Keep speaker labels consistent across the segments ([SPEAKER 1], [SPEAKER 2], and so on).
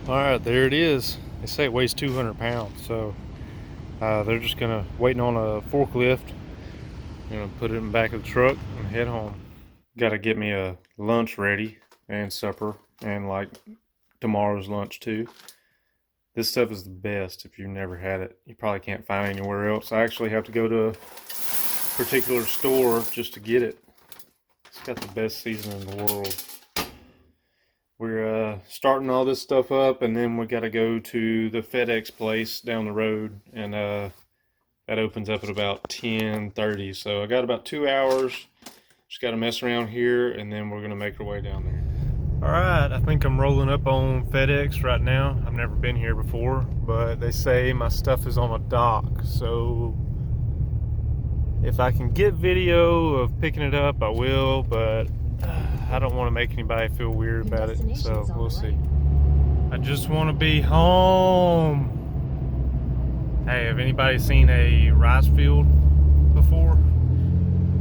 [SPEAKER 1] All right, there it is. They say it weighs 200 pounds, so they're just gonna waiting on a forklift. Gonna put it in the back of the truck and head home. Got to get me a lunch ready and supper and like tomorrow's lunch too. This stuff is the best if you've never had it. You probably can't find it anywhere else. I actually have to go to a particular store just to get it. It's got the best seasoning in the world. We're starting all this stuff up, and then we got to go to the FedEx place down the road, and that opens up at about 10:30. So I got about 2 hours. Just got to mess around here, and then we're gonna make our way down there. All right, I think I'm rolling up on FedEx right now. I've never been here before, but they say my stuff is on a dock, so if I can get video of picking it up, I will, but I don't want to make anybody feel weird about it, so we'll see. I just want to be home. Hey, have anybody seen a rice field before?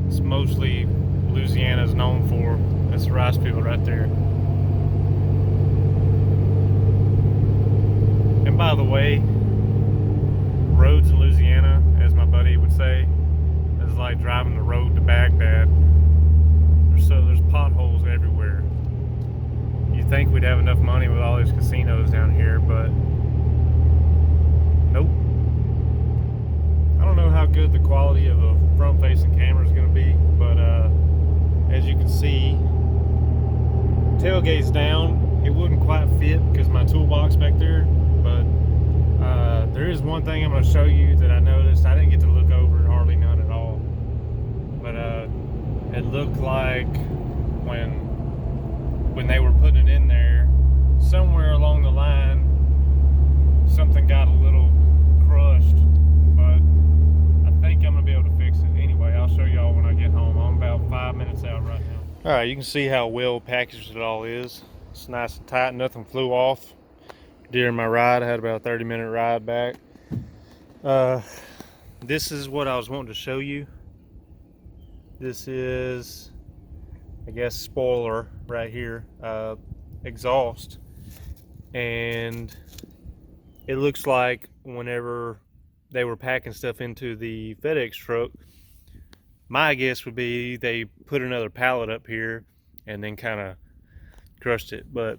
[SPEAKER 1] It's mostly Louisiana is known for. That's a rice field right there. And by the way, roads in Louisiana, as my buddy would say, is like driving the road to Baghdad. There's potholes everywhere. You'd think we'd have enough money with all these casinos down here, but nope. I don't know how good the quality of a front-facing camera is going to be, but as you can see, tailgate's down. It wouldn't quite fit because my toolbox back there, but there is one thing I'm going to show you that I noticed. I didn't get to look over it, hardly none at all, but it looked like when they were putting it in there, somewhere along the line, something got a little crushed, but I think I'm gonna be able to fix it. Anyway, I'll show y'all when I get home. I'm about 5 minutes out right now. All right, you can see how well packaged it all is. It's nice and tight, nothing flew off during my ride. I had about a 30-minute ride back. This is what I was wanting to show you. This is, I guess, spoiler right here, exhaust, and it looks like whenever they were packing stuff into the FedEx truck, my guess would be they put another pallet up here and then kind of crushed it, but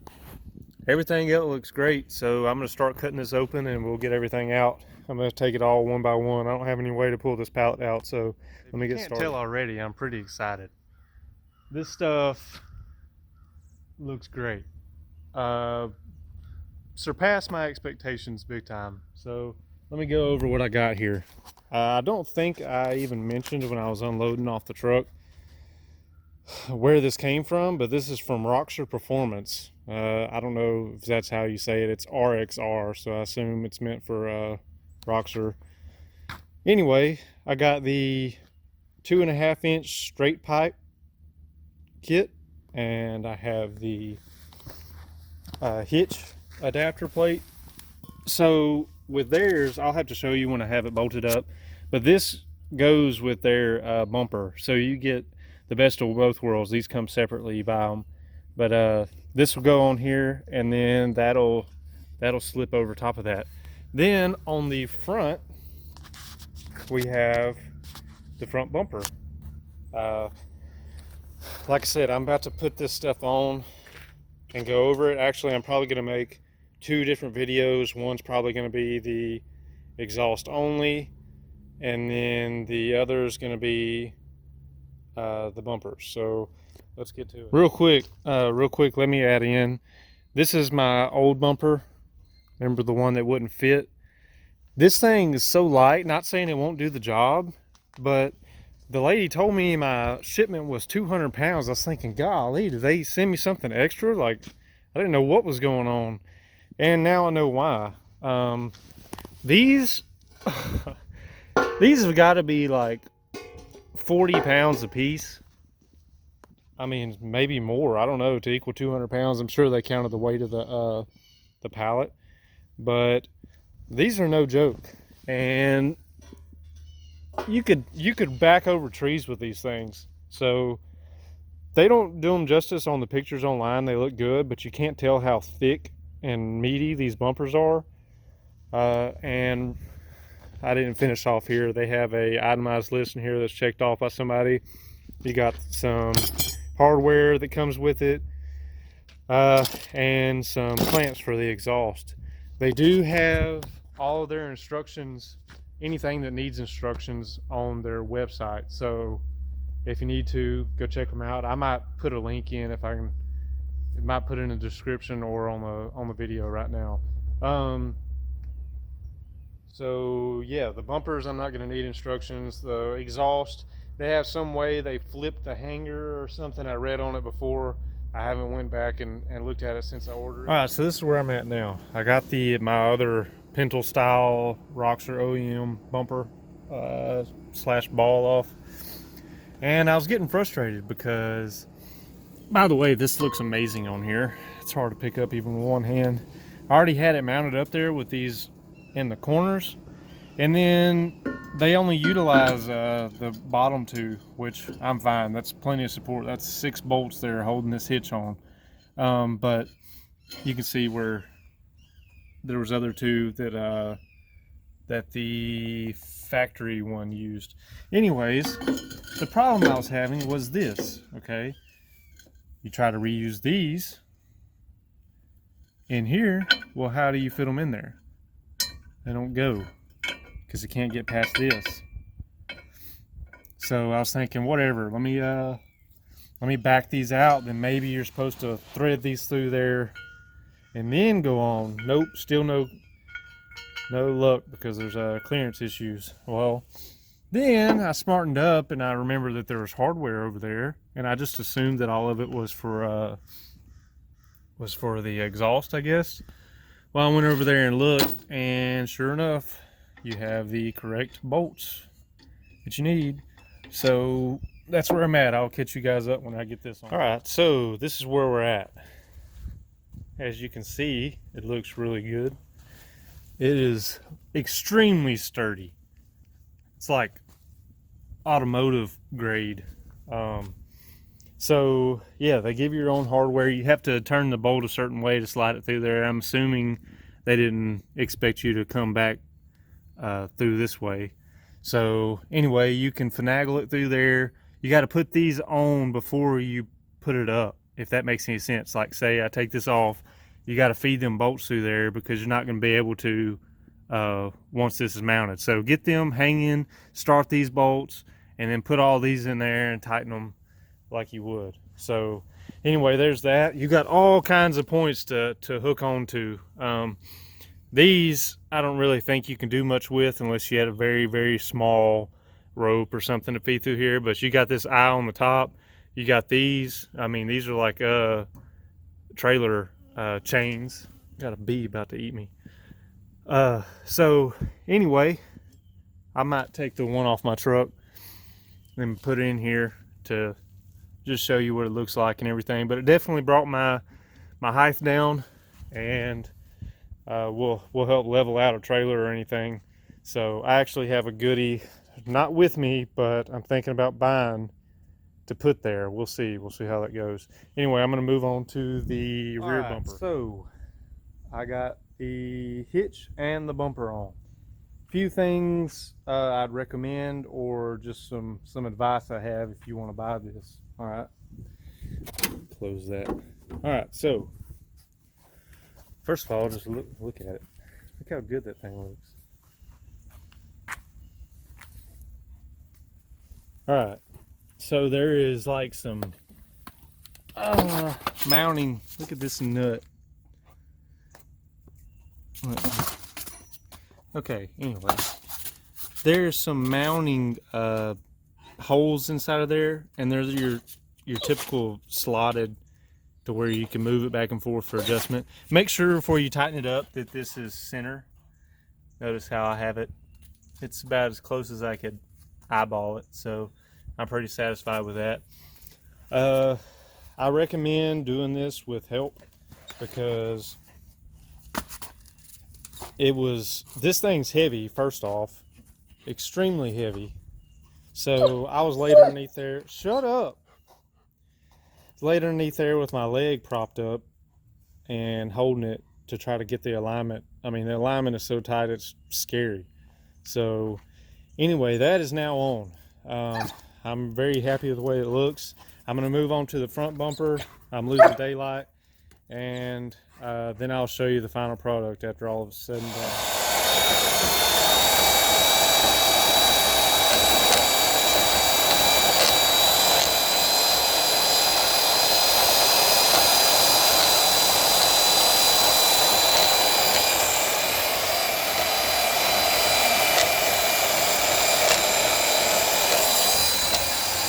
[SPEAKER 1] everything else looks great. So I'm going to start cutting this open and we'll get everything out. I'm going to take it all one by one. I don't have any way to pull this pallet out, so let me get started. Tell already, I'm pretty excited. This stuff looks great. Surpassed my expectations big time. So let me go over what I got here. I don't think I even mentioned when I was unloading off the truck where this came from, but this is from Roxor Performance. I don't know if that's how you say it. It's RXR, so I assume it's meant for Roxor. Anyway, I got the 2.5-inch straight pipe kit, and I have the hitch adapter plate. So with theirs, I'll have to show you when I have it bolted up, but this goes with their bumper, so you get the best of both worlds. These come separately, you buy them, but this will go on here, and then that'll slip over top of that. Then on the front we have the front bumper. Like I said, I'm about to put this stuff on and go over it. Actually, I'm probably going to make 2 different videos. One's probably going to be the exhaust only, and then the other is going to be the bumpers. So let's get to it. Real quick, let me add in, this is my old bumper. Remember the one that wouldn't fit? This thing is so light, not saying it won't do the job, but the lady told me my shipment was 200 pounds. I was thinking, golly, did they send me something extra? Like, I didn't know what was going on. And now I know why. These have got to be like 40 pounds a piece. I mean, maybe more. I don't know, to equal 200 pounds. I'm sure they counted the weight of the pallet. But these are no joke. And you could back over trees with these things. So they don't do them justice on the pictures online. They look good, but you can't tell how thick and meaty these bumpers are. And I didn't finish off here. They have a itemized list in here that's checked off by somebody. You got some hardware that comes with it, and some clamps for the exhaust. They do have all of their instructions, anything that needs instructions, on their website. So if you need to, go check them out. I might put a link in if I can. It might put it in the description or on the video right now. So yeah, the bumpers, I'm not going to need instructions. The exhaust, they have some way they flip the hanger or something. I read on it before. I haven't went back and looked at it since I ordered it. All right, so this is where I'm at now. I got my other Pintle style Roxor OEM bumper slash ball off, and I was getting frustrated because, by the way, this looks amazing on here. It's hard to pick up even with one hand. I already had it mounted up there with these in the corners, and then they only utilize the bottom two, which I'm fine. That's plenty of support. That's 6 bolts there holding this hitch on. But you can see where there was other 2 that the factory one used. Anyways, the problem I was having was this. Okay, you try to reuse these in here. Well, how do you fit them in there? They don't go because it can't get past this. So I was thinking, whatever, let me back these out, then maybe you're supposed to thread these through there and then go on. Nope, still no luck because there's clearance issues. Well, then I smartened up and I remembered that there was hardware over there, and I just assumed that all of it was for the exhaust, I guess. Well, I went over there and looked, and sure enough, you have the correct bolts that you need. So that's where I'm at. I'll catch you guys up when I get this on. All right, so this is where we're at. As you can see, it looks really good. It is extremely sturdy. It's like automotive grade. So yeah, they give you your own hardware. You have to turn the bolt a certain way to slide it through there. I'm assuming they didn't expect you to come back through this way. So anyway, you can finagle it through there. You got to put these on before you put it up, if that makes any sense. Like, say I take this off, you got to feed them bolts through there because you're not going to be able to once this is mounted. So get them hanging, start these bolts, and then put all these in there and tighten them like you would. So anyway, there's that. You got all kinds of points to hook on to. These I don't really think you can do much with unless you had a very, very small rope or something to feed through here. But you got this eye on the top. You got these. I mean, these are like trailer chains. Got a bee about to eat me. So anyway, I might take the one off my truck and put it in here to just show you what it looks like and everything. But it definitely brought my height down, and will help level out a trailer or anything. So I actually have a goodie, not with me, but I'm thinking about buying to put there. We'll see how that goes. Anyway, I'm going to move on to the rear bumper. So I got the hitch and the bumper on. Few things I'd recommend, or just some advice I have if you want to buy this. All right, close that. All right, so first of all, just look at it. Look how good that thing looks. All right, so there is like some mounting. Look at this nut. Okay, anyway, there's some mounting holes inside of there, and there's your typical slotted to where you can move it back and forth for adjustment. Make sure before you tighten it up that this is center. Notice how I have it. It's about as close as I could eyeball it, so I'm pretty satisfied with that. I recommend doing this with help because this thing's heavy. First off, extremely heavy. So I was laid underneath there. Shut up. Laid underneath there with my leg propped up and holding it to try to get the alignment. I mean, the alignment is so tight, it's scary. So anyway, that is now on. I'm very happy with the way it looks. I'm going to move on to the front bumper. I'm losing daylight, and then I'll show you the final product after all of it's said and done.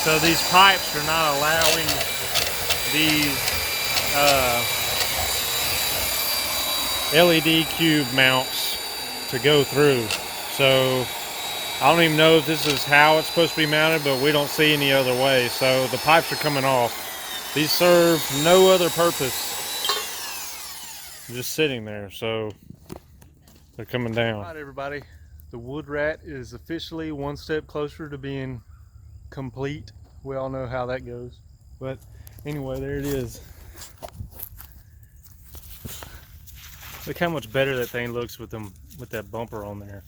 [SPEAKER 1] So these pipes are not allowing these LED cube mounts to go through. So I don't even know if this is how it's supposed to be mounted, but we don't see any other way. So the pipes are coming off. These serve no other purpose. They're just sitting there, so they're coming down. All right, everybody, the wood rat is officially one step closer to being complete. We all know how that goes, but anyway, there it is. Look how much better that thing looks with that bumper on there.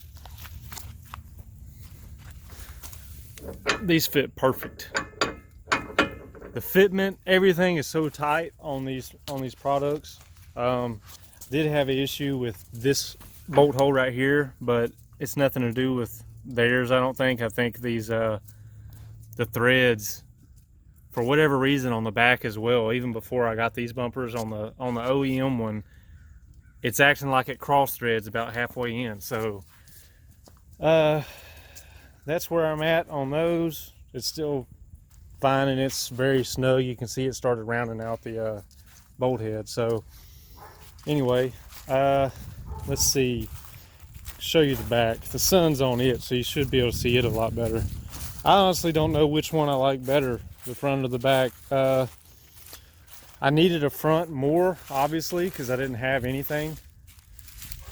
[SPEAKER 1] These fit perfect. The fitment, everything is so tight on these products. Did have an issue with this bolt hole right here, but it's nothing to do with theirs, I don't think. I think these the threads, for whatever reason, on the back as well, even before I got these bumpers on the OEM one, it's acting like it cross threads about halfway in. So that's where I'm at on those. It's still fine, and it's very snug. You can see it started rounding out the bolt head. So anyway, let's see, show you the back. The sun's on it, so you should be able to see it a lot better. I honestly don't know which one I like better, the front or the back. I needed a front more, obviously, because I didn't have anything.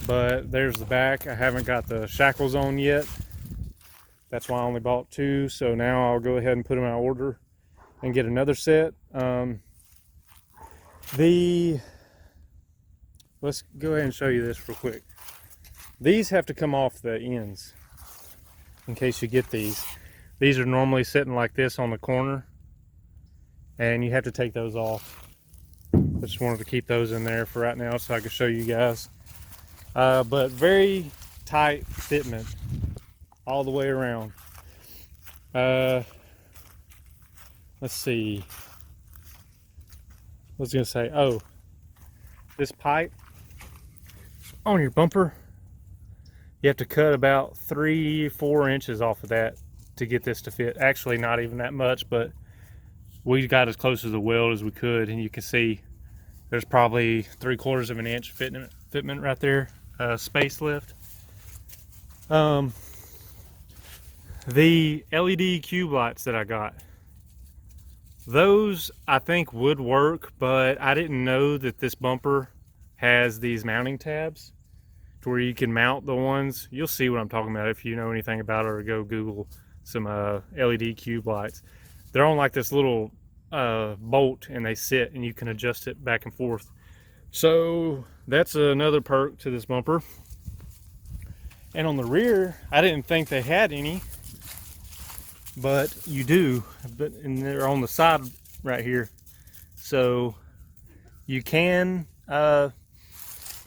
[SPEAKER 1] But there's the back. I haven't got the shackles on yet. That's why I only bought 2. So now I'll go ahead and put them in order and get another set. Let's go ahead and show you this real quick. These have to come off the ends in case you get these. These are normally sitting like this on the corner, and you have to take those off. I just wanted to keep those in there for right now so I could show you guys. But very tight fitment all the way around. Let's see. I was gonna say, oh, this pipe on your bumper, you have to cut about 3-4 inches off of that to get this to fit. Actually, not even that much, but we got as close to the weld as we could, and you can see there's probably 3/4 of an inch fitment right there, space left. The LED cube lights that I got, those I think would work, but I didn't know that this bumper has these mounting tabs to where you can mount the ones. You'll see what I'm talking about if you know anything about it, or go Google some LED cube lights. They're on like this little bolt, and they sit, and you can adjust it back and forth. So that's another perk to this bumper. And on the rear, I didn't think they had any, but you do. And they're on the side right here, so you can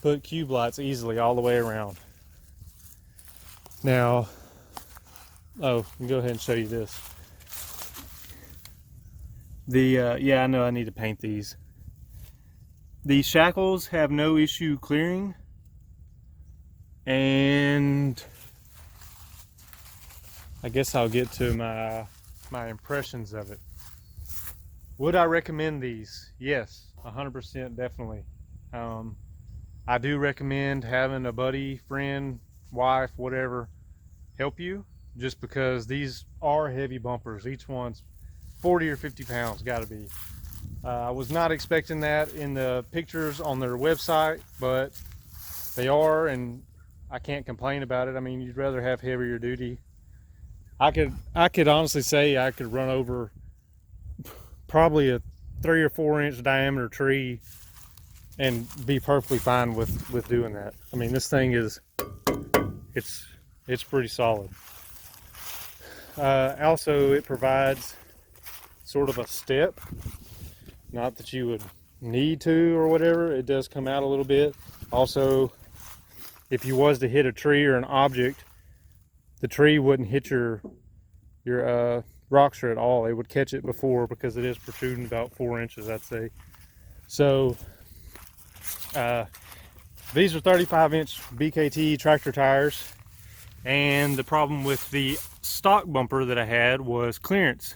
[SPEAKER 1] put cube lights easily all the way around. Now, oh, I can go ahead and show you this. Yeah, I know I need to paint these. The shackles have no issue clearing, and I guess I'll get to my impressions of it. Would I recommend these? Yes, 100% definitely. I do recommend having a buddy, friend, wife, whatever, help you, just because these are heavy bumpers. Each one's 40 or 50 pounds, gotta be. I was not expecting that in the pictures on their website, but they are, and I can't complain about it. I mean, you'd rather have heavier duty. I could honestly say I could run over probably a 3 or 4 inch diameter tree
[SPEAKER 2] and be perfectly fine with doing that. I mean, this thing is, it's pretty solid. Also, it provides sort of a step, not that you would need to or whatever. It does come out a little bit. Also, if you was to hit a tree or an object, the tree wouldn't hit your roxor at all. It would catch it before, because it is protruding about 4 inches, I'd say. So these are 35-inch BKT tractor tires, and the problem with the stock bumper that I had was clearance.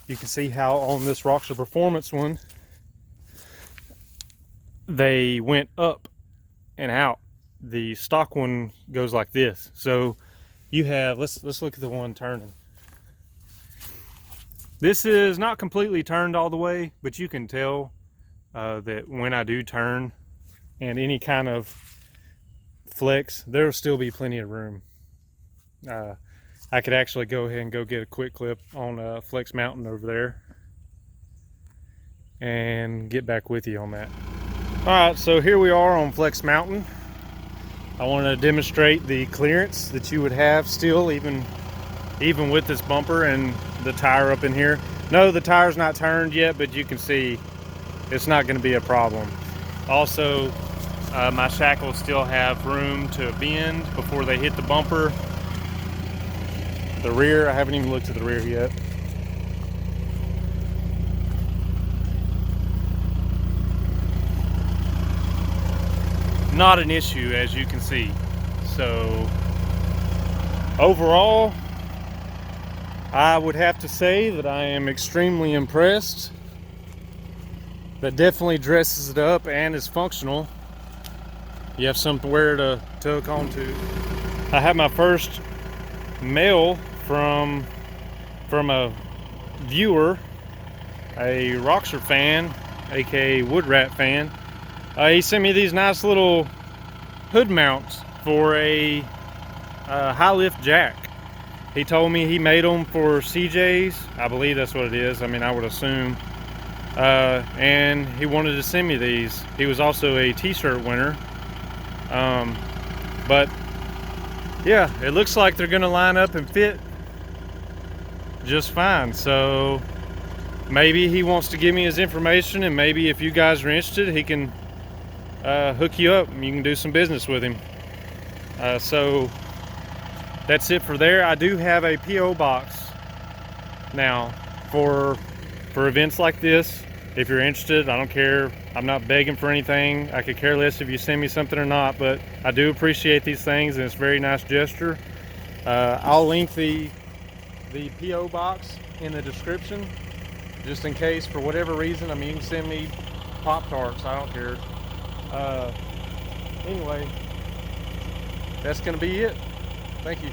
[SPEAKER 2] You can see how on this Roxor Performance one, they went up and out. The stock one goes like this. So you have, let's look at the one turning. This is not completely turned all the way, but you can tell that when I do turn and any kind of flex, there'll still be plenty of room. I could actually go ahead and go get a quick clip on Flex Mountain over there and get back with you on that. All right, so here we are on Flex Mountain. I want to demonstrate the clearance that you would have still, even with this bumper and the tire up in here. No, the tire's not turned yet, but you can see it's not going to be a problem. Also, my shackles still have room to bend before they hit the bumper. The rear, I haven't even looked at the rear yet. Not an issue, as you can see. So overall, I would have to say that I am extremely impressed. That definitely dresses it up and is functional. You have somewhere to hook onto. I have my first mail from a viewer, a Roxor fan, aka Wood Rat fan. He sent me these nice little hood mounts for a high lift jack. He told me he made them for CJ's. I believe that's what it is. I mean, I would assume. And he wanted to send me these. He was also a t-shirt winner. But yeah, it looks like they're gonna line up and fit just fine. So maybe he wants to give me his information, and maybe if you guys are interested, he can hook you up and you can do some business with him. So that's it for there. I do have a PO box now for events like this. If you're interested, I don't care. I'm not begging for anything. I could care less if you send me something or not, but I do appreciate these things, and it's a very nice gesture. I'll link the PO box in the description, just in case for whatever reason. I mean, you can send me Pop-Tarts, I don't care. Anyway, that's gonna be it. Thank you.